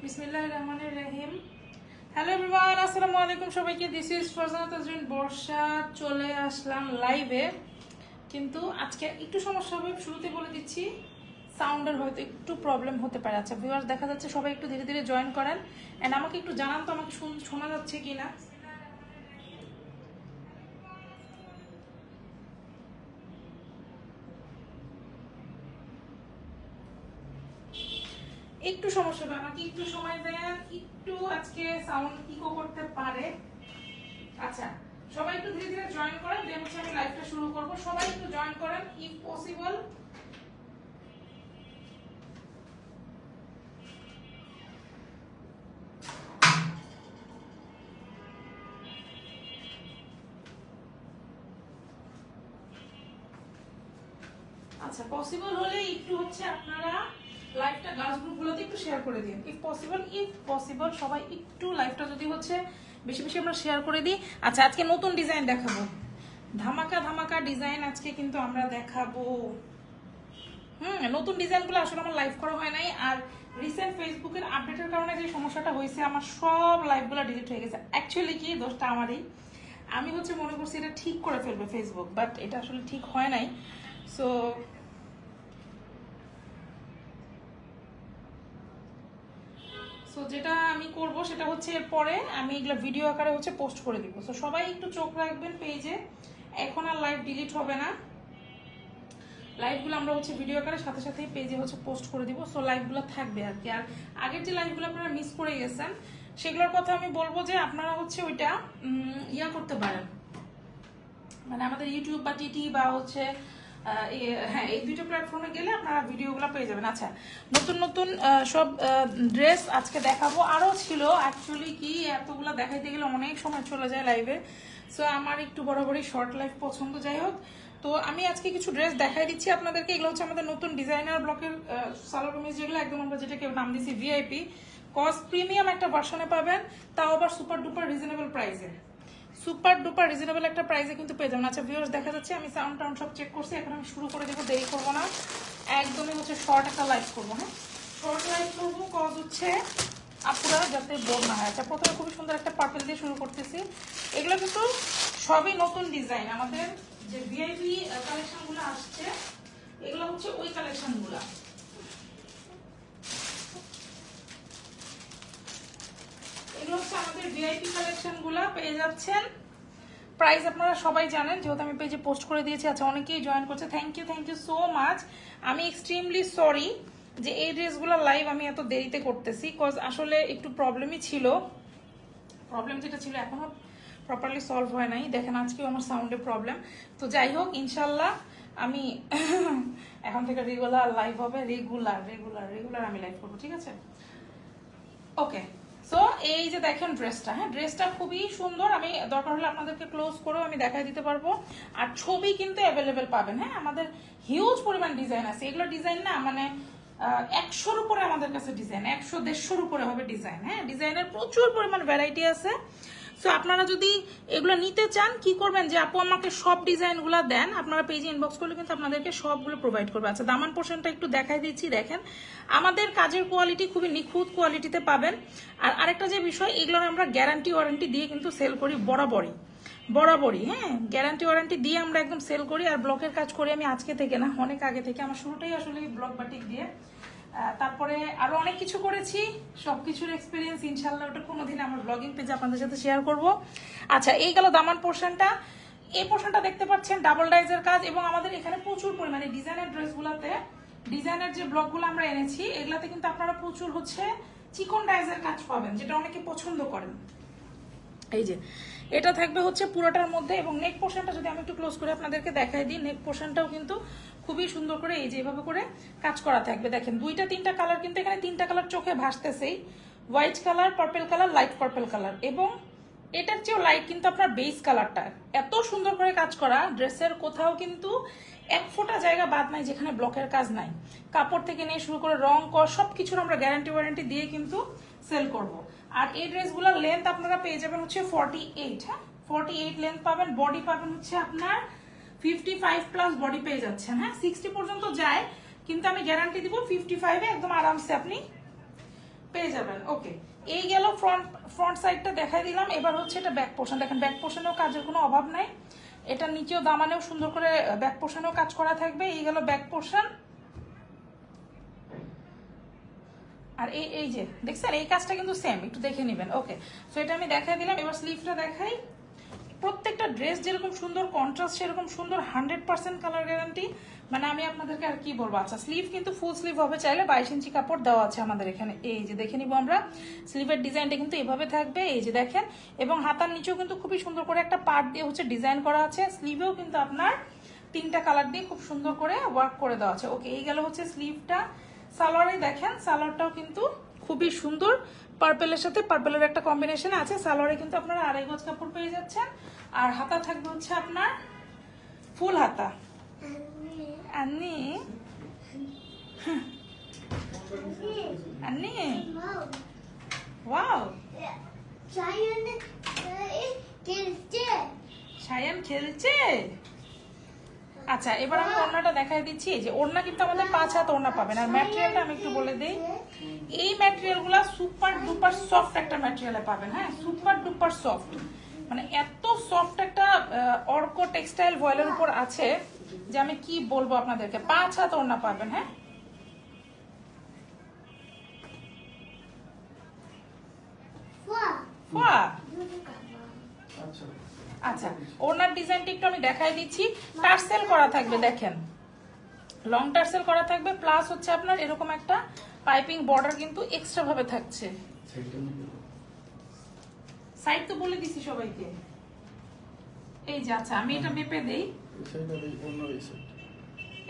বিসমিল্লাহির রহমানির রহিম। Hello everyone, আসসালামু আলাইকুম সবাইকে। দিস ইজ ফারজানা তাজরিন বর্ষা। চলে আসলাম লাইভে, কিন্তু আজকে একটু সমস্যা হবে। শুরুতে বলে দিচ্ছি, সাউন্ডের হয়তো একটু প্রবলেম হতে পারে। আচ্ছা ভিউয়ার্স, দেখা যাচ্ছে সবাই একটু ধীরে ধীরে জয়েন করেন অ্যান্ড আমাকে একটু জানান তো আমাকে শোনা যাচ্ছে কিনা। একটু সমস্যা হবে, আমাকে একটু সময় দেন। একটু আজকে সাউন্ড ইকো করতে পারে। আচ্ছা সবাই একটু ধীরে ধীরে জয়েন করেন, দেন হচ্ছে আমি লাইভটা শুরু করব। সবাই একটু জয়েন করেন ইফ পসিবল। আচ্ছা পসিবল হলে একটু হচ্ছে আপনারা লাইভটা গার্লস গ্রুপগুলোতে একটু শেয়ার করে দিন ইফ পসিবল সবাই একটু লাইভটা যদি হচ্ছে বেশি বেশি আমরা শেয়ার করে দিই। আচ্ছা আজকে নতুন ডিজাইন দেখাবো, ধামাকা ধামাকা ডিজাইন আজকে কিন্তু আমরা দেখাবো। নতুন ডিজাইনগুলো আসলে আমার লাইভ করা হয় নাই, আর রিসেন্ট ফেসবুকের আপডেটের কারণে যে সমস্যাটা হয়েছে আমার সব লাইভগুলো ডিলিট হয়ে গেছে। অ্যাকচুয়ালি কি দোষটা আমারই, আমি হচ্ছে মনে করছি এটা ঠিক করে ফেলবে ফেসবুক, বাট এটা আসলে ঠিক হয় নাই। সো যেটা আমি করব সেটা হচ্ছে এরপরে আমি এগুলো ভিডিও আকারে হচ্ছে পোস্ট করে দিব। সো সবাই একটু চোখ রাখবেন পেজে, এখন আর লাইভ ডিলিট হবে না। লাইভগুলো আমরা হচ্ছে ভিডিও আকারে সাথে সাথেই পেজে হচ্ছে পোস্ট করে দিব। সো লাইভগুলো থাকবে আর কি। আর আগের যে লাইভগুলো আপনারা মিস করে গেছেন সেগুলোর কথা আমি বলবো যে আপনারা হচ্ছে ওইটা ইয়া করতে পারেন, মানে আমাদের ইউটিউব বা টিটি বা হচ্ছে হ্যাঁ এই দুটো প্ল্যাটফর্মে গেলে আপনারা ভিডিওগুলো পেয়ে যাবেন। আচ্ছা নতুন নতুন সব ড্রেস আজকে দেখাবো। আরও ছিল অ্যাকচুয়ালি কি এতগুলো দেখাইতে গেলে অনেক সময় চলে যায় লাইভে। সো আমার একটু বরাবরই শর্ট লাইভ পছন্দ। যাই হোক, তো আমি আজকে কিছু ড্রেস দেখাই দিচ্ছি আপনাদেরকে। এগুলো হচ্ছে আমাদের নতুন ডিজাইনার ব্লকের সালোয়ার কামিজ, যেগুলো একদম আমরা যেটাকে নাম দিচ্ছি ভিআইপি। কস্ট প্রিমিয়াম একটা ভার্সনে পাবেন, তাও আবার সুপার ডুপার রিজনেবল প্রাইসে। সুপার ডুপার রিজনেবল একটা প্রাইসে কিন্তু পেয়ে যাবেন। আচ্ছা ভিউয়ার্স, দেখা যাচ্ছে আমি সাউন্ড টাউন্ড সব চেক করছি। এখন আমি শুরু করে দেবো, দেরি করবো না, একদমই হচ্ছে শর্ট একটা লাইভ করবো। হ্যাঁ শর্ট লাইভ করবো, কজ হচ্ছে আপুরা যাতে বোর না হয়। আচ্ছা প্রথমে খুবই সুন্দর একটা পার্পেল দিয়ে শুরু করতেছি। এগুলো কিন্তু সবই নতুন ডিজাইন। আমাদের যে ভিআইপি কালেকশনগুলো আসছে এগুলো হচ্ছে ওই কালেকশনগুলো। এগুলো হচ্ছে আমাদের ভিআইপি কালেকশনগুলো পেয়ে যাচ্ছেন। প্রাইস আপনারা সবাই জানেন, যেহেতু আমি পেজে পোস্ট করে দিয়েছি। আচ্ছা অনেকেই জয়েন করছে, থ্যাংক ইউ সো মাচ। আমি এক্সট্রিমলি সরি যে এই ড্রেসগুলো লাইভ আমি এত দেরিতে করতেছি, কজ আসলে একটু প্রবলেমই ছিল। প্রবলেম যেটা ছিল এখনো প্রপারলি সলভ হয় নাই। দেখেন আজকেও আমার সাউন্ডের প্রবলেম। তো যাই হোক ইনশাল্লাহ আমি এখন থেকে রেগুলার লাইভ হবে, রেগুলার আমি লাইভ করবো, ঠিক আছে? ওকে, সো এই যে দেখেন ড্রেসটা, হ্যাঁ ড্রেসটা খুবই সুন্দর। আমি দরকার হলে আপনাদেরকে ক্লোজ করেও আমি দেখাই দিতে পারবো, আর ছবি কিন্তু অ্যাভেলেবেল পাবেন। হ্যাঁ আমাদের হিউজ পরিমাণ ডিজাইন আছে। এগুলো ডিজাইন না মানে 100-র উপরে আমাদের কাছে ডিজাইন, 100-150-র উপরে হবে ডিজাইন। হ্যাঁ ডিজাইনের প্রচুর পরিমাণ ভ্যারাইটি আছে। সো আপনারা যদি এগুলো নিতে চান কি করবেন, যে আপু আমাকে সব ডিজাইনগুলো দেন, আপনারা পেজে ইনবক্স করলে কিন্তু আপনাদেরকে সবগুলো প্রোভাইড করবে। আচ্ছা দামান পোর্শনটা একটু দেখাই দিচ্ছি। দেখেন আমাদের কাজের কোয়ালিটি খুবই নিখুঁত কোয়ালিটিতে পাবেন। আর আরেকটা যে বিষয়, এগুলোর আমরা গ্যারান্টি ওয়ারেন্টি দিয়ে কিন্তু সেল করি বরাবরই। হ্যাঁ গ্যারান্টি ওয়ারেন্টি দিয়ে আমরা একদম সেল করি। আর ব্লকের কাজ করি আমি আজকে থেকে না, অনেক আগে থেকে। আমার শুরুটাই আসলে ব্লক বাটিক দিয়ে, তারপরে আরো অনেক কিছু করেছি। সবকিছুর এক্সপিরিয়েন্স ইনশাল্লাহ ওটা কোনোদিন আমার ব্লগিং পেজে আপনাদের সাথে শেয়ার করব। আচ্ছা এই গেল দামান পোর্শনটা। এই পোর্শনটা দেখতে পাচ্ছেন ডাবল ডাইজের কাজ, এবং আমাদের এখানে প্রচুর পরিমাণে ডিজাইনের ড্রেসগুলোতে, ডিজাইনের যে ব্লকগুলো আমরা এনেছি এগুলাতে কিন্তু আপনারা প্রচুর হচ্ছে চিকন ডাইজের কাজ পাবেন, যেটা অনেকে পছন্দ করেন। এই যে এটা থাকবে হচ্ছে পুরোটার মধ্যে, এবং নেক পোর্শনটা যদি আমি একটু ক্লোজ করে আপনাদেরকে দেখাই দিই, নেক পোর্শনটাও কিন্তু খুবই সুন্দর করে এই যে এভাবে করে কাজ করা থাকবে। দেখেন 2-3টা কালার কিন্তু এখানে, 3টা কালার চোখে ভাসতেছেই, white colour, purple colour, light purple colour, এবং এটার চেয়েও লাইট কিন্তু আপনার বেস কালারটা। এত সুন্দর করে কাজ করা ড্রেসের, কোথাও কিন্তু এক ফোঁটা জায়গা বাদ নাই যেখানে ব্লকের কাজ নাই। কাপড় থেকে নিয়ে শুরু করে রং কর সবকিছুর আমরা গ্যারান্টি ওয়ারেন্টি দিয়ে কিন্তু সেল করব। আর এই ড্রেসগুলোর লেন্থ আপনারা পেয়ে যাবেন হচ্ছে 48। হ্যাঁ 48 লেন্থ পাবেন। বডি পাবেন হচ্ছে আপনার 55+ বডি পেয়ে যাচ্ছেন। হ্যাঁ 60 পর্যন্ত যায়, কিন্তু আমি গ্যারান্টি দিব 55-এ একদম আরামসে আপনি পেয়ে যাবেন। ওকে, এই গেল ফ্রন্ট সাইডটা দেখাই দিলাম। এবার হচ্ছে এটা ব্যাক পোর্শন। দেখেন ব্যাক পোর্শনেও কাজের কোনো অভাব নাই, এটা নিচেও দামানেও সুন্দর করে ব্যাক পোর্শনেও কাজ করা থাকবে। এই গেল ব্যাক পোর্শন। আর এই যে দেখছেন এই কাজটা কিন্তু সেম, একটু দেখে নেবেন। ওকে, সো এটা আমি দেখাই দিলাম। এবার স্লিভটা দেখাই। প্রত্যেকটা ড্রেস যেরকম সুন্দর কন্ট্রাস্ট সেরকম সুন্দর, 100% কালার গ্যারান্টি। মানে আমি আপনাদেরকে আর কি বলবো। আচ্ছা, স্লিভ কিন্তু ফুল স্লিভ হবে, চাইলে 22 ইঞ্চি কাপড় দেওয়া আছে আমাদের এখানে। এই যে দেখে নিব আমরা, স্লিভের ডিজাইনটা কিন্তু এভাবে থাকবে, এই যে দেখেন। এবং হাতার নিচেও কিন্তু খুবই সুন্দর করে একটা পার্ট দিয়ে হচ্ছে ডিজাইন করা আছে। স্লিভেও কিন্তু আপনার 3টা কালার দিয়ে খুব সুন্দর করে ওয়ার্ক করে দেওয়া আছে। ওকে, এই গেল হচ্ছে স্লিভটা। সালোয়ারে দেখেন, সালোয়ারটাও কিন্তু খুবই সুন্দর, পার্পেলের সাথে পার্পেলের একটা কম্বিনেশন আছে। সালোয়ারে কিন্তু আপনারা 2.5 গজ কাপড় পেয়ে যাচ্ছেন। আর হাতা থাকবে হচ্ছে আপনার ফুল হাতা। আন্নি আন্নি ওয়াও, সায়ান খেলছে। আচ্ছা, এবার আমি ওড়নাটা দেখাই দিচ্ছি। এই যে ওড়না কিন্তু আমাদের 5 হাত ওড়না পাবেন। আর ম্যাটেরিয়ালটা আমি একটু বলে দিই, এই ম্যাটেরিয়ালগুলো সুপার ডুপার সফট একটা ম্যাটেরিয়ালে পাবেন। হ্যাঁ, সুপার ডুপার সফট, মানে এত সফট একটা অর্ক টেক্সটাইল ভয়েলের উপর আছে যে আমি কি বলবো আপনাদেরকে। 5 হাত ওড়না পাবেন। হ্যাঁ, আচ্ছা, ওড়নার ডিজাইনটা একটু আমি দেখাই দিচ্ছি। টার্সেল করা থাকবে, দেখেন লং টার্সেল করা থাকবে, প্লাস হচ্ছে আপনার এরকম একটা পাইপিং বর্ডার কিন্তু এক্সট্রা ভাবে থাকছে। সাইড তো বলে দিছি সবাইকে। এই যে, আচ্ছা আমি এটা মেপে দেই।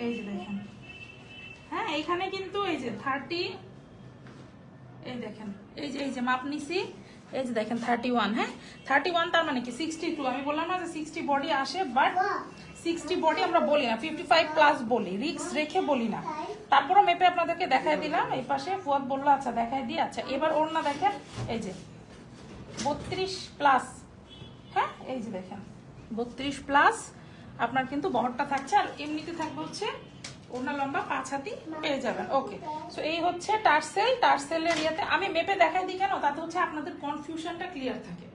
এই যে দেখেন, হ্যাঁ এইখানে কিন্তু এই যে 30, এই দেখেন এই যে মাপ নিছি, এই যে দেখেন 31। হ্যাঁ, 31 তার মানে কি 62। আমি বললাম না যে 60 বডি আসে, বাট 60 বডি আমরা বলি না, 55 প্লাস বলি, রিক্স রেখে বলি না। তারপরও মেপে আপনাদেরকে দেখাই দিলাম। এই পাশে ফুয়াদ বললো আচ্ছা দেখাই দিই। আচ্ছা, এবার ওড়না দেখেন, এই যে 32 প্লাস। হ্যাঁ, এই যে দেখেন 32 প্লাস আপনার কিন্তু বহরটা থাকছে। আর এমনিতে থাকবে হচ্ছে ওড়না লম্বা 5 হাতি পেয়ে যাবেন। ওকে, সো এই হচ্ছে টার্সেলের ইয়েতে আমি মেপে দেখাই দিই কেন, তাতে হচ্ছে আপনাদের কনফিউশনটা ক্লিয়ার থাকে।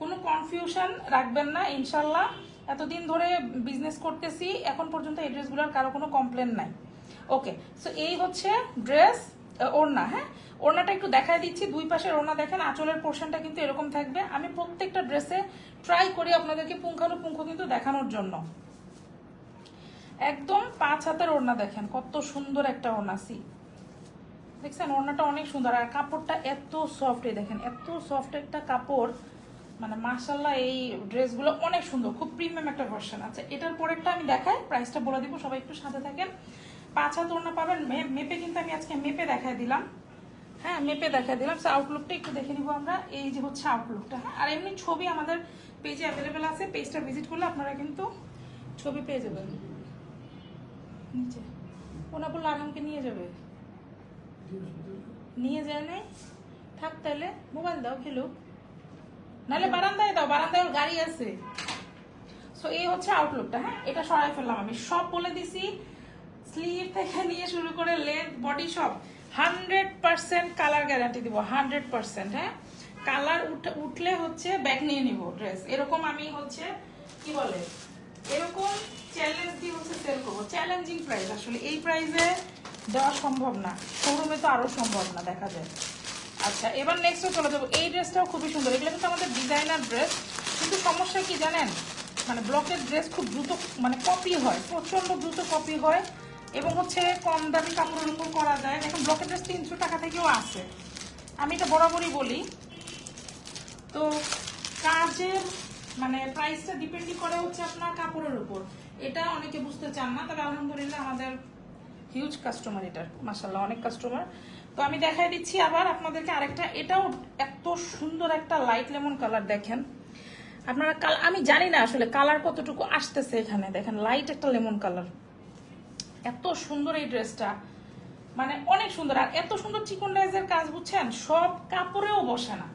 কোনো কনফিউশন রাখবেন না ইনশাল্লাহ। এতদিন ধরে বিজনেস করতেছি, এখন পর্যন্ত এই ড্রেসগুলোর কারো কোনো কমপ্লেন নাই। ওকে, সো এই হচ্ছে ড্রেস ওড়না। হ্যাঁ, ওড়নাটা একটু দেখাই দিচ্ছি। দুই পাশের ওড়না দেখেন, আঁচলের পোর্শনটা কিন্তু এরকম থাকবে। আমি প্রত্যেকটা ড্রেসে ট্রাই করি আপনাদেরকে পুঙ্খানুপুঙ্খ কিন্তু দেখানোর জন্য। একদম 5 হাতের ওড়না, দেখেন কত সুন্দর একটা ওড়না। সি দেখছেন, ওড়নাটা অনেক সুন্দর। আর কাপড়টা এত সফট, দেখেন এত সফট একটা কাপড়, মানে মাশাআল্লাহ এই ড্রেসগুলো অনেক সুন্দর, খুব প্রিমিয়াম একটা ভার্সন। আচ্ছা, এটার পরেরটা আমি দেখাই, প্রাইসটা বলে দিব, সবাই একটু সাথে থাকেন। 5 হাত ওড়না পাবেন। মেপে কিন্তু আমি আজকে মেপে দেখাই দিলাম। হ্যাঁ, মেপে দেখাই দিলাম। আউটলুকটা একটু দেখে নিব আমরা। এই যে হচ্ছে আউটলুকটা। হ্যাঁ, আর এমনি ছবি আমাদের পেজে অ্যাভেলেবেল আছে, পেজটা ভিজিট করলে আপনারা কিন্তু ছবি পেয়ে যাবেন। নিচে ওনা বললো আগামকে নিয়ে যাবে, নিয়ে যায় নাই, থাক তাহলে মোবাইল দাও খেলুক, নাহলে বারান্দায় দাও, বারান্দায় ওর গাড়ি আছে। সো এই হচ্ছে আউটলুকটা। হ্যাঁ, এটা সরাই ফেললাম, আমি সব বলে দিছি, স্লিভ থেকে নিয়ে শুরু করে লেন্থ বডি সব 100% কালার গ্যারান্টি দিব, 100%। হ্যাঁ, কালার উঠলে হচ্ছে ব্যাগ নিয়ে নিব ড্রেস, এরকম আমি হচ্ছে কি বলে এরকম চ্যালেঞ্জ দিয়ে হচ্ছে সেল করবো। চ্যালেঞ্জিং প্রাইস, আসলে এই প্রাইসে দেওয়া সম্ভব না, শোরুমে তো আরো সম্ভব না, দেখা যায়। আচ্ছা, এবার নেক্সটে চলে যাবো। এই ড্রেসটাও খুবই সুন্দর, এগুলো কিন্তু আমাদের ডিজাইনার ড্রেস, কিন্তু সমস্যা কি জানেন, মানে ব্লকের ড্রেস খুব দ্রুত মানে কপি হয়, প্রচন্ড দ্রুত কপি হয়, এবং হচ্ছে কম দামি কাপড়ের উপর করা যায়। এখন ব্লকের ড্রেস 300 টাকা থেকেও আছে, আমি এটা বরাবরই বলি। তো কাজের মানে প্রাইসটা ডিপেন্ডই করে হচ্ছে আপনার কাপড়ের উপর, এটা অনেকে বুঝতে চান না, তবে আলহামদুলিল্লাহ আমাদের হিউজ কাস্টমার, এটার মাশাআল্লাহ অনেক কাস্টমার। তো আমি দেখাই দিচ্ছি আবার আপনাদেরকে আরেকটা, এটাও এত সুন্দর একটা লাইট লেমন কালার। দেখেন আপনারা, আমি জানি না আসলে কালার কতটুকু আসতেছে এখানে, দেখেন লাইট একটা লেমন কালার, এত সুন্দর এই ড্রেসটা, মানে অনেক সুন্দর। আর এত সুন্দর চিকন ডাইজের কাজ, বুঝছেন, সব কাপড়েও বসে না,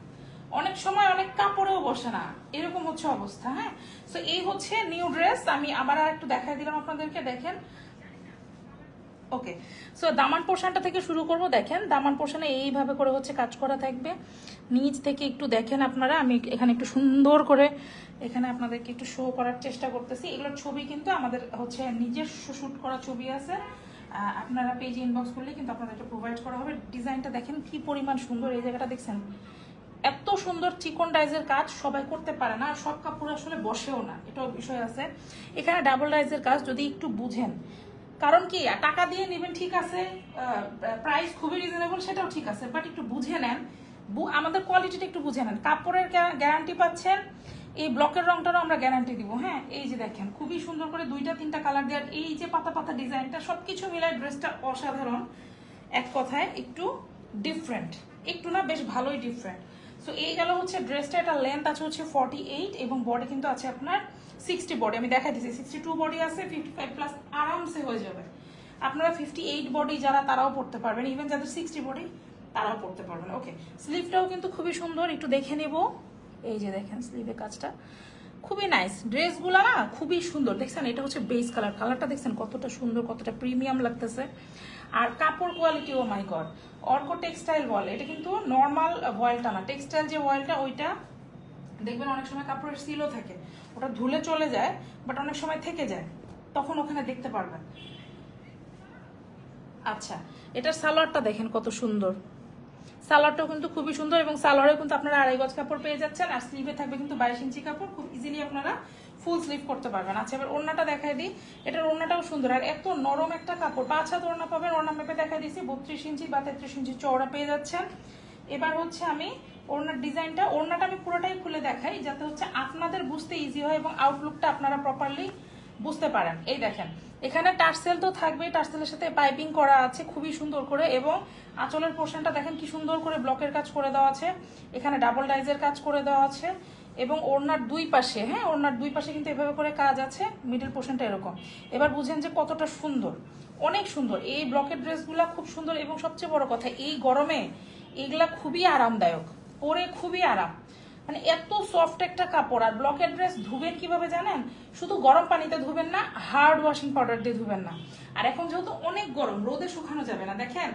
অনেক সময় অনেক কাপড়েও বসে না, এরকম হচ্ছে অবস্থা। হ্যাঁ, তো এই হচ্ছে নিউ ড্রেস। আমি আবার আর একটু দেখাই দিলাম আপনাদেরকে, দেখেন ওকে, সো দামান পোর্শনটা থেকে শুরু করব। দেখেন দামান পোর্শনে এইভাবে করে হচ্ছে কাজ করা থাকবে। নিচ থেকে একটু দেখেন আপনারা, আমি এখানে একটু সুন্দর করে এখানে আপনাদেরকে একটু শো করার চেষ্টা করতেছি। এগুলোর ছবি কিন্তু আমাদের হচ্ছে নিজস্ব শ্যুট করা ছবি আছে, আপনারা পেজে ইনবক্স করলে কিন্তু আপনাদেরকে প্রোভাইড করা হবে। ডিজাইনটা দেখেন কি পরিমাণ সুন্দর, এই জায়গাটা দেখছেন এত সুন্দর চিকন ডাইজের কাজ সবাই করতে পারে না, আর সব কাপড় আসলে বসেও না, এটাও বিষয় আছে। এখানে ডাবল ডাইজের কাজ যদি একটু বুঝেন, কারণ কি টাকা দিয়ে নেবেন ঠিক আছে, প্রাইস খুবই রিজনেবল সেটাও ঠিক আছে, বাট একটু বুঝে নেন, আমাদের কোয়ালিটিটা একটু বুঝে নেন। কাপড়ের গ্যারান্টি পাচ্ছেন, এই ব্লকের রংটারও আমরা গ্যারান্টি দিব। হ্যাঁ, এই যে দেখেন খুবই সুন্দর করে 2টা 3টা কালার দেওয়ার, এই যে পাতা পাতা ডিজাইনটা সবকিছু মিলায় ড্রেসটা অসাধারণ। এক কথায় একটু ডিফারেন্ট, একটু না বেশ ভালোই ডিফারেন্ট। সো এই গেল হচ্ছে ড্রেসটা। এটা লেন্থ আছে হচ্ছে 48 এবং বডি কিন্তু আছে আপনার 60 বডি। আমি দেখাই দিচ্ছি 62 বডি আছে, 55 প্লাস আরামসে হয়ে যাবে। আপনারা 58 বডি যারা তারাও পড়তে পারবেন, ইভেন যাদের 60 বডি তারাও পড়তে পারবেন। ওকে, স্লিভটাও কিন্তু খুবই সুন্দর, একটু দেখে নেব। এই যে দেখেন স্লিভের কাজটা খুবই নাইস। ড্রেসগুলো না খুবই সুন্দর, দেখছেন এটা হচ্ছে বেস কালার, কালারটা দেখছেন কতটা সুন্দর, কতটা প্রিমিয়াম লাগতেছে। আর কাপড় কোয়ালিটি, ও মাই গড, অর্ক টেক্সটাইল বল, এটা কিন্তু নর্মাল ভয়েলটা না, টেক্সটাইল যে ভয়েলটা ওইটা দেখবেন অনেক সময় কাপড়ের সিলও থাকে, ওটা ধুলে চলে যায় বাট অনেক সময় থেকে যায়, তখন ওখানে দেখতে পারবেন। আচ্ছা, এটার সালোয়ারটা দেখেন কত সুন্দর, সালোয়ারটাও কিন্তু খুবই সুন্দর এবং সালোয়ারে কিন্তু আপনারা 2.5 গজ কাপড় পেয়ে যাচ্ছেন, আর স্লিভে থাকবে কিন্তু 22 ইঞ্চি কাপড়, খুব ইজিলি আপনারা ফুল স্লিভ করতে পারবেন। আচ্ছা, এবার ওড়নাটা দেখাই দিই, এটার ওড়নাটাও সুন্দর, আর এত নরম একটা কাপড়, 5 হাত ওড়না পাবেন, ওড়না মেপে দেখাই দিয়েছি 32 ইঞ্চি বা 33 ইঞ্চি চওড়া পেয়ে যাচ্ছেন। এবার হচ্ছে আমি ওড়নার ডিজাইনটা, ওড়নাটা আমি পুরোটাই খুলে দেখাই যাতে হচ্ছে আপনাদের বুঝতে ইজি হয় এবং আউটলুকটা আপনারা প্রপারলি বুঝতে পারেন। এই দেখেন এখানে টার্সেল তো থাকবেই, টার্সেলের সাথে পাইপিং করা আছে খুবই সুন্দর করে, এবং আঁচলের পোর্শনটা দেখেন কি সুন্দর করে ব্লকের কাজ করে দেওয়া আছে, এখানে ডাবল ডাইজের কাজ করে দেওয়া আছে, এবং ওড়নার দুই পাশে, হ্যাঁ ওড়নার দুই পাশে কিন্তু এভাবে করে কাজ আছে, মিডল পোর্শনটা এরকম। এবার বুঝেন যে কতটা সুন্দর, অনেক সুন্দর এই ব্লকের ড্রেসগুলা, খুব সুন্দর। এবং সবচেয়ে বড় কথা এই গরমে এগুলা খুবই আরামদায়ক, পরে খুবই আরাম, মানে এত সফট একটা কাপড়। আর ব্লকের ড্রেস ধুবেন কিভাবে জানেন, শুধু গরম পানিতে ধুবেন না, হার্ড ওয়াশিং পাউডার দিয়ে ধুবেন না। আর এখন যেহেতু অনেক গরম, রোদে শুকানো যাবে না। দেখেন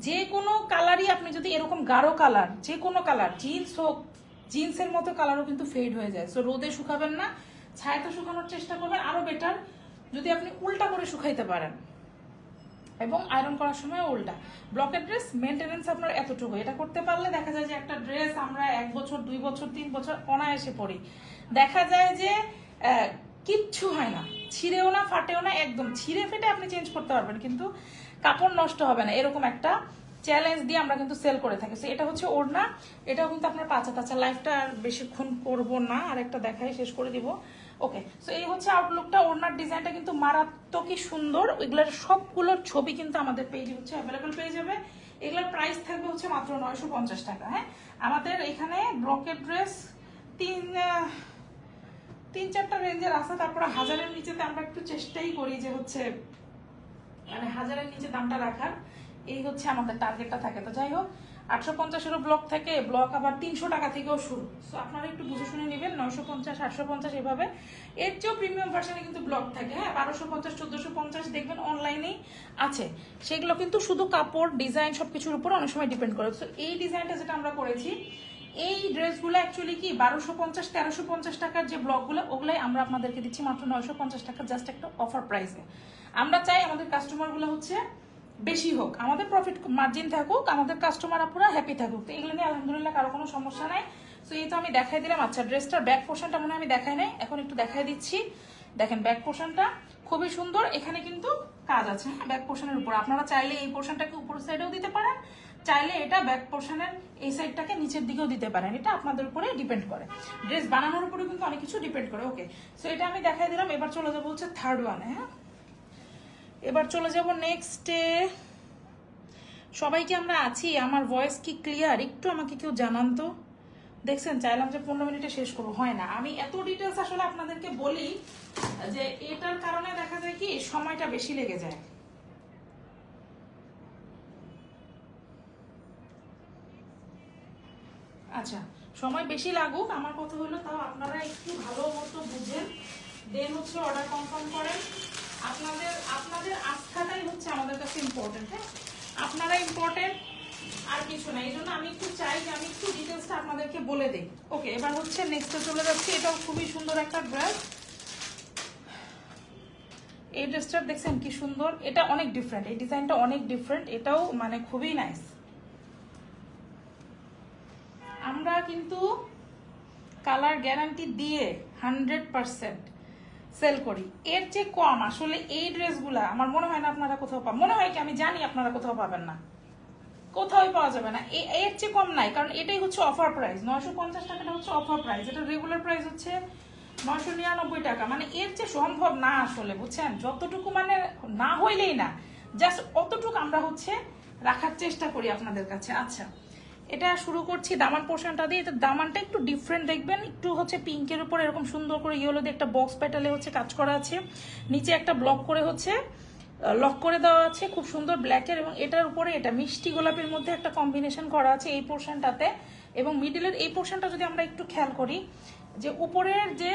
যে কোনো কালারই আপনি যদি এরকম গাঢ় কালার, যে কোনো কালার, জিন্স হোক, জিন্সের মতো কালারও কিন্তু ফেড হয়ে যায়। সো রোদে শুকাবেন না, ছায়াতে শুকানোর চেষ্টা করবেন, আরো বেটার যদি আপনি উল্টা করে শুকাইতে পারেন, এবং আয়রন করার সময় উল্টা। ব্লকের ড্রেস মেনটেনেন্স আপনার এতটুকু, এটা করতে পারলে দেখা যায় যে একটা ড্রেস আমরা 1 বছর 2 বছর 3 বছর অনায়াসে পরি, দেখা যায় যে কিচ্ছু হয় না, ছিঁড়েও না ফাটেও না, একদম ছিঁড়ে ফেটে আপনি চেঞ্জ করতে পারবেন কিন্তু কাপড় নষ্ট হবে না, এরকম একটা চ্যালেঞ্জ দিয়ে আমরা কিন্তু সেল করে থাকি। এটা হচ্ছে ওড়না, এটাও কিন্তু আপনার পাঁচা তাচা, লাইফটা আর বেশিক্ষণ করবো না, আর একটা দেখাই শেষ করে দিব। ওকে, সো এই হচ্ছে আউটলুকটা। ওড়নার ডিজাইনটা কিন্তু মারাত্মকই সুন্দর, এগুলোর সবগুলোর ছবি কিন্তু আমাদের পেজে হচ্ছে অ্যাভেলেবল পেয়ে যাবে। এগুলোর প্রাইস থাকবে হচ্ছে মাত্র 950 টাকা। হ্যাঁ, আমাদের এখানে ব্লকের ড্রেস 3-4টা রেঞ্জের আছে, তারপরে 1000-এর নিচেতে আমরা একটু চেষ্টাই করি যে হচ্ছে মানে 1000-এর নিচে দামটা রাখার, এই হচ্ছে আমাদের টার্গেটটা থাকে। তো যাই হোক, 850-এরও ব্লক থাকে, ব্লক আবার 300 টাকা থেকেও শুরু। সো আপনারা একটু বুঝে শুনে নেবেন, 950, 850 এভাবে। এর চেয়েও প্রিমিয়াম ভার্সনে কিন্তু ব্লক থাকে, হ্যাঁ 1250, 1450 দেখবেন অনলাইনেই আছে। সেগুলো কিন্তু শুধু কাপড়, ডিজাইন সবকিছুর উপর অনেক সময় ডিপেন্ড করে। তো এই ডিজাইনটা যেটা আমরা করেছি, এই ড্রেসগুলো অ্যাকচুয়ালি কি 1250, 1350 টাকার যে ব্লকগুলো, ওগুলাই আমরা আপনাদেরকে দিচ্ছি মাত্র 950 টাকা, জাস্ট একটা অফার প্রাইসে। আমরা চাই আমাদের কাস্টমারগুলো হচ্ছে বেশি হোক, আমাদের প্রফিট মার্জিন থাকুক, আমাদের কাস্টমার আপনারা হ্যাপি থাকুক। তো এগুলো নিয়ে আলহামদুলিল্লাহ কারো কোনো সমস্যা নাই। সো এই তো আমি দেখাই দিলাম। আচ্ছা, ড্রেসটার ব্যাক পোর্শনটা মনে হয় আমি দেখাই নাই, এখন একটু দেখাই দিচ্ছি। দেখেন ব্যাক পোর্শনটা খুবই সুন্দর, এখানে কিন্তু কাজ আছে ব্যাক পোর্শনের উপর। আপনারা চাইলে এই পোর্শনটাকে উপর সাইডেও দিতে পারেন, চাইলে এটা ব্যাক পোর্শনের এই সাইডটাকে নিচের দিকেও দিতে পারেন, এটা আপনাদের উপরে ডিপেন্ড করে, ড্রেস বানানোর উপরে কিন্তু অনেক কিছু ডিপেন্ড করে। ওকে, সো এটা আমি দেখাই দিলাম। এবার চলে যাবো হচ্ছে থার্ড ওয়ানে। হ্যাঁ, এবার চলে যাব নেক্সটে। সবাই কি আমরা আছি? আমার ভয়েস কি ক্লিয়ার? একটু আমাকে কেউ জানান তো। দেখছেন, চাইলাম যে 15 মিনিটে শেষ করবো, হয় না। আমি এত ডিটেলস আসলে আপনাদেরকে বলি যে এটার কারণে দেখা যায় কি সময়টা বেশি লেগে যায়। আচ্ছা, সময় বেশি লাগুক, আমার কথা হলো তাও আপনারা একটু ভালো মতো বুঝেন, দেন হচ্ছে অর্ডার কনফার্ম করেন। আপনাদের আপনাদের আস্থাটাই হচ্ছে আমাদের কাছে ইম্পর্টেন্ট। হ্যাঁ, আপনারা ইম্পর্টেন্ট, আর কিছু না। এই জন্য আমি একটু চাই যে আমি একটু ডিটেলসটা আপনাদেরকে বলে দিই। ওকে, এবার হচ্ছে নেক্সটে চলে যাচ্ছি। এটাও খুবই সুন্দর একটা ড্রেস। এই ড্রেসটা দেখছেন কি সুন্দর, এটা অনেক ডিফারেন্ট, এই ডিজাইনটা অনেক ডিফারেন্ট, এটাও মানে খুবই নাইস। আমরা কিন্তু কালার গ্যারান্টি দিয়ে 100% সেল করি। এর চেয়ে কম আসলে এই ড্রেসগুলা আমার মনে হয় না আপনারা কোথাও পাবেন। মনে হয় কি, আমি জানি আপনারা কোথাও পাবেন না, কোথাও পাওয়া যাবে না। এর চেয়ে কম নাই, কারণ এটাই হচ্ছে অফার প্রাইস। 950 টাকাটা হচ্ছে অফার প্রাইস, এটা রেগুলার প্রাইস হচ্ছে 999 টাকা। মানে এর চেয়ে সম্ভব না আসলে, বুঝছেন? যতটুকু মানে না হইলেই না, জাস্ট অতটুকু আমরা হচ্ছে রাখার চেষ্টা করি আপনাদের কাছে। আচ্ছা, এটা শুরু করছি দামান পোর্শনটা দিয়ে। এটা দামানটা একটু ডিফারেন্ট দেখবেন, একটু হচ্ছে পিঙ্কের উপর এরকম সুন্দর করে ইয়েলো দিয়ে একটা বক্স প্যাটালে হচ্ছে কাজ করা আছে, নিচে একটা ব্লক করে হচ্ছে লক করে দেওয়া আছে খুব সুন্দর ব্ল্যাকের, এবং এটার উপরে এটা মিষ্টি গোলাপের মধ্যে একটা কম্বিনেশন করা আছে এই পোর্শনটাতে। এবং মিডিলের এই পোর্শনটা যদি আমরা একটু খেয়াল করি, যে উপরের যে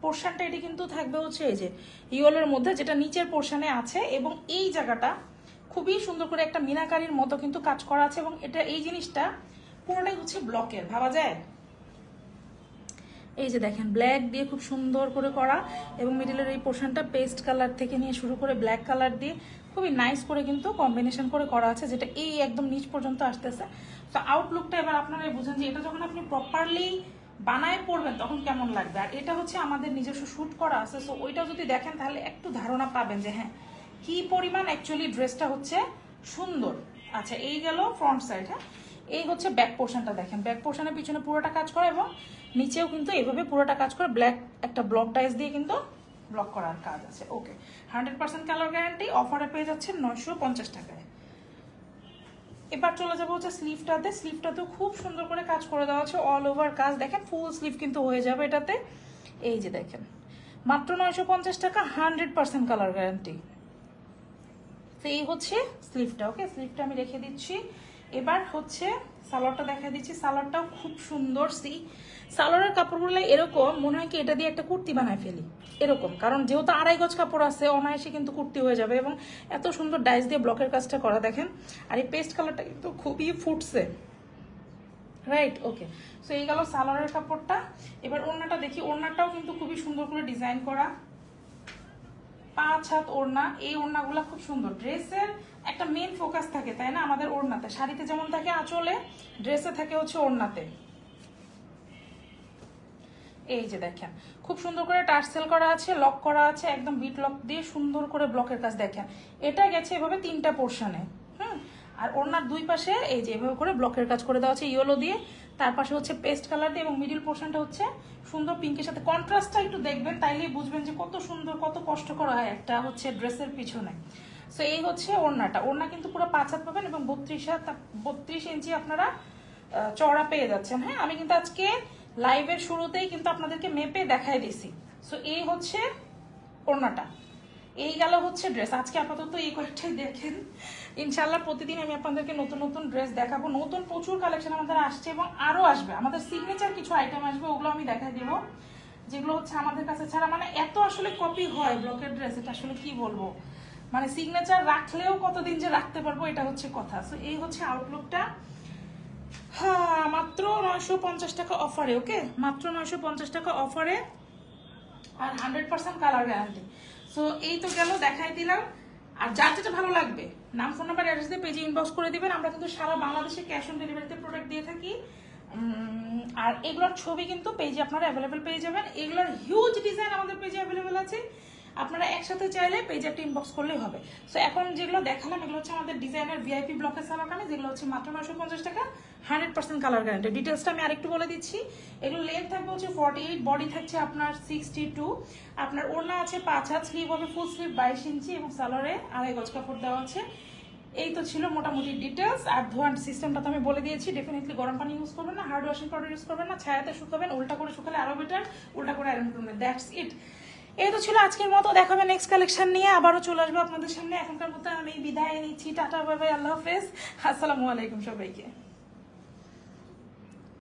পোর্শনটা এটি কিন্তু থাকবে হচ্ছে এই যে ইয়েলোর মধ্যে, যেটা নিচের পোর্শনে আছে, এবং এই জায়গাটা খুবই সুন্দর করে একটা মিনাকারির মতো কিন্তু কাজ করা আছে। এবং এটা এই জিনিসটা পুরোটাই হচ্ছে ব্লকের, ভাবা যায়। এই যে দেখেন ব্ল্যাক দিয়ে খুব সুন্দর করে করা, এবং মিডিলের এই পোর্শনটা পেস্ট কালার থেকে নিয়ে শুরু করে ব্ল্যাক কালার দিয়ে খুবই নাইস করে কিন্তু কম্বিনেশন করে করা আছে, যেটা এই একদম নিচ পর্যন্ত আসতেছে। তো আউটলুকটা এবার আপনারাই বুঝেন যে এটা যখন আপনি প্রপারলি বানায় পড়বেন তখন কেমন লাগবে। আর এটা হচ্ছে আমাদের নিজস্ব শ্যুট করা আছে, সো ওইটা যদি দেখেন তাহলে একটু ধারণা পাবেন যে হ্যাঁ কি পরিমাণ অ্যাকচুয়ালি ড্রেসটা হচ্ছে সুন্দর। আচ্ছা, এই গেল ফ্রন্ট সাইড। হ্যাঁ, এই হচ্ছে ব্যাক পোর্শনটা দেখেন, ব্যাক পোর্শনের পিছনে পুরোটা কাজ করা, এবং নিচেও কিন্তু এইভাবে পুরোটা কাজ করে ব্ল্যাক একটা ব্লক টাইস দিয়ে কিন্তু ব্লক করার কাজ আছে। ওকে, 100% কালার গ্যারান্টি, অফারে পেয়ে যাচ্ছেন 950 টাকায়। এবার চলে যাবো হচ্ছে স্লিভটাতে। স্লিভটাতেও খুব সুন্দর করে কাজ করে দেওয়া আছে, অল ওভার কাজ দেখেন, ফুল স্লিভ কিন্তু হয়ে যাবে এটাতে। এই যে দেখেন, মাত্র 950 টাকা, 100% কালার গ্যারান্টি। তো এই হচ্ছে স্লিভটা। ওকে, স্লিভটা আমি রেখে দিচ্ছি। এবার হচ্ছে সালোয়ারটা দেখা দিচ্ছি। সালোয়ারটাও খুব সুন্দর। সালোয়ারের কাপড়গুলো এরকম মনে হয় কি এটা দিয়ে একটা কুর্তি বানায় ফেলি এরকম, কারণ যেহেতু 2.5 গজ কাপড় আছে, অনায়াসে কিন্তু কুর্তি হয়ে যাবে। এবং এত সুন্দর ডাইস দিয়ে ব্লকের কাজটা করা দেখেন। আর এই পেস্ট কালারটা কিন্তু খুবই ফুটছে, রাইট? ওকে, সো এই গেল সালোয়ারের কাপড়টা। এবার ওড়নাটা দেখি। ওড়নাটাও কিন্তু খুবই সুন্দর করে ডিজাইন করা, 5 হাত ওড়না। এই ওড়নাগুলো খুব সুন্দর। ড্রেসের একটা মেন ফোকাস থাকে, তাই না, আমাদের ওড়নাতে। শাড়িতে যেমন থাকে আঁচলে, ড্রেসে থাকে হচ্ছে ওড়নাতে। এই যে দেখেন খুব সুন্দর করে টার্সেল করা আছে, লক করা আছে, একদম বিট লক দিয়ে সুন্দর করে ব্লকের কাজ দেখেন। এটা গেছে এভাবে 3টা পোর্শনে। আর ওড়নার দুই পাশে এই যে এভাবে করে ব্লকের কাজ করে দেওয়া আছে ইয়েলো দিয়ে, তার পাশে হচ্ছে পেস্ট কালার দিয়ে, এবং মিডিল পোর্শনটা হচ্ছে সুন্দর পিঙ্কের সাথে। কন্ট্রাস্টটা একটু দেখবেন, তাইলেই বুঝবেন যে কত সুন্দর, কত কষ্ট করা হয় একটা হচ্ছে ড্রেসের পিছনে। সো এই হচ্ছে ওড়নাটা। ওড়না কিন্তু পুরো 5 হাত পাবেন, এবং 32 ইঞ্চি আপনারা চওড়া পেয়ে যাচ্ছেন। হ্যাঁ, আমি কিন্তু আজকে লাইভের শুরুতেই কিন্তু আপনাদেরকে মেপে দেখাই দিছি। সো এই হচ্ছে ওড়নাটা, এই গেল হচ্ছে ড্রেস। আজকে আপাতত এই কয়েকটাই দেখেন। ইনশাল্লাহ প্রতিদিন আমি আপনাদেরকে নতুন নতুন ড্রেস দেখাবো। নতুন প্রচুর কালেকশন আমাদের আসছে, এবং আরো আসবে। আমাদের সিগনেচার কিছু আইটেম আসবে, ওগুলো আমি দেখাই দেবো, যেগুলো হচ্ছে আমাদের কাছে ছাড়া। মানে এত আসলে কপি হয় ব্লকের ড্রেস, এটা আসলে কি বলবো, মানে সিগনেচার রাখলেও কতদিন যে রাখতে পারবো, এটা হচ্ছে কথা। সো এই হচ্ছে আউটলুকটা। হ্যাঁ, মাত্র 950 টাকা অফারে। ওকে, মাত্র 950 টাকা অফারে, আর 100% কালার গ্যারান্টি। সো এই তো গেল, দেখাই দিলাম। আর যার যেটা ভালো লাগবে নাম, ফোন নাম্বার, অ্যাড্রেস দিয়ে পেজে ইনবক্স করে দিবেন। আমরা কিন্তু সারা বাংলাদেশে ক্যাশ অন ডেলিভারিতে প্রোডাক্ট দিয়ে থাকি। আর এগুলোর ছবি কিন্তু পেজে আপনারা অ্যাভেলেবেল পেয়ে যাবেন। এগুলোর হিউজ ডিজাইন আমাদের পেজে অ্যাভেলেবেল আছে, আপনারা একসাথে চাইলে পেজে একটা ইনবক্স করলেই হবে। সো এখন যেগুলো দেখালাম এগুলো হচ্ছে আমাদের ডিজাইনার ভিআইপি ব্লকের সালোয়ার কামিজ, যেগুলো হচ্ছে মাত্র 950 টাকা, 100% কালার গ্যারান্টি। ডিটেলসটা আমি আরেকটু বলে দিচ্ছি। এগুলো লেন্থ থাকবে হচ্ছে 48, বডি থাকছে আপনার 62, আপনার ওড়না আছে 5 হাত, স্লিভ হবে ফুল স্লিভ 22 ইঞ্চি, এবং সালোয়ারে 2.5 গজ কাপড় দেওয়া আছে। এই তো ছিল মোটামুটি ডিটেলস। আর ধোয়ার সিস্টেমটা তো আমি বলে দিয়েছি, ডেফিনেটলি গরম পানি ইউজ করবেন না, হার্ড ওয়াশিং পাউডার ইউজ করবেন না, ছায়াতে শুকাবেন, উল্টা করে শুকালে আরো বেটার, উল্টা করে আয়রন করবেন, দ্যাটস ইট। এই তো ছিল আজকের মতো। দেখাবে নেক্সট কালেকশন নিয়ে, আবারও চলে আসবো আপনাদের সামনে। এখনকার মতো আমি বিদায় নিচ্ছি, টাটা, বাই বাই, আল্লাহ হাফেজ, আসসালামু আলাইকুম সবাইকে।